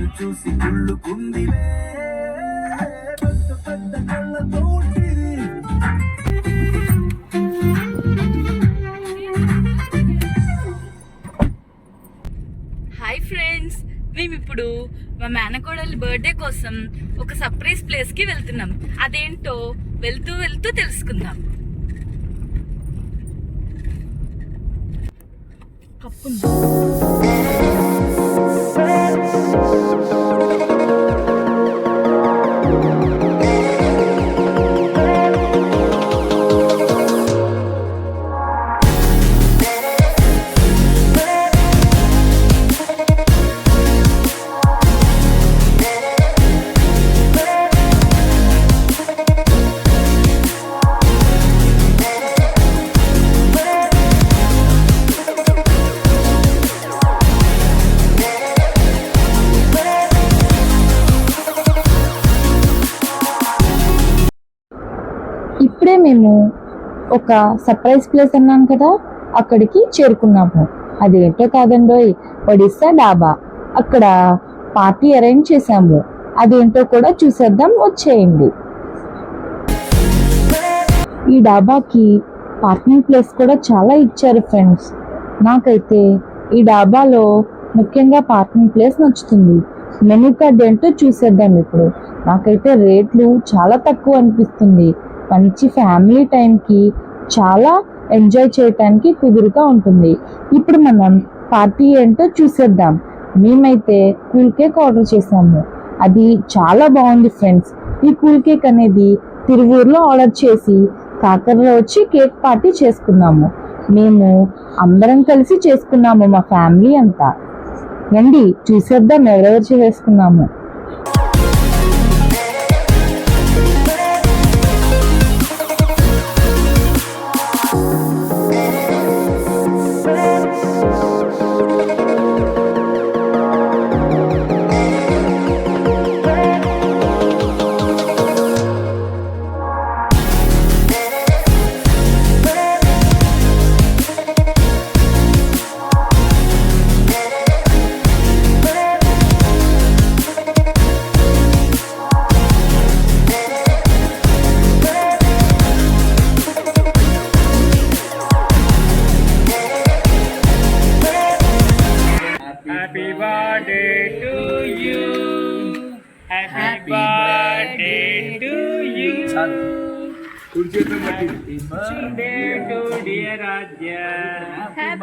నిన్ను చూసి కుళ్ళుకుందిలే పెద్ద పెద్ద కళ్ళతోటి. హాయ్ ఫ్రెండ్స్, మేము ఇప్పుడు మా మేనకోడలి బర్త్డే కోసం ఒక సర్ప్రైజ్ ప్లేస్కి వెళ్తున్నాం. అదేంటో వెళ్తూ వెళ్తూ తెలుసుకుందాం. ఇప్పుడే మేము ఒక సర్ప్రైజ్ ప్లేస్ అన్నాం కదా, అక్కడికి చేరుకున్నాము. అదేంటో కాదండోయ్, ఒడిస్సా డాబా. అక్కడ పార్టీ అరేంజ్ చేశాము. అదేంటో కూడా చూసేద్దాం, వచ్చేయండి. ఈ డాబాకి పార్కింగ్ ప్లేస్ కూడా చాలా ఇచ్చారు ఫ్రెండ్స్. నాకైతే ఈ డాబాలో ముఖ్యంగా పార్కింగ్ ప్లేస్ నచ్చుతుంది. మెనూ కార్డ్ ఏంటో చూసేద్దాం ఇప్పుడు. నాకైతే రేట్లు చాలా తక్కువ అనిపిస్తుంది. మంచి ఫ్యామిలీ టైంకి చాలా ఎంజాయ్ చేయటానికి కుదురుగా ఉంటుంది. ఇప్పుడు మనం పార్టీ ఏంటో చూసేద్దాం. మేమైతే కూల్ కేక్ ఆర్డర్ చేసాము. అది చాలా బాగుంది ఫ్రెండ్స్. ఈ కూల్ కేక్ అనేది తిరువూరులో ఆర్డర్ చేసి కాకరలో వచ్చి కేక్ పార్టీ చేసుకున్నాము. మేము అందరం కలిసి చేసుకున్నాము, మా ఫ్యామిలీ అంతా. రండి చూసేద్దాం ఎవరెవరు చేసుకున్నాము. Happy birthday to you. Happy birthday to you. Happy birthday to dear Radhya.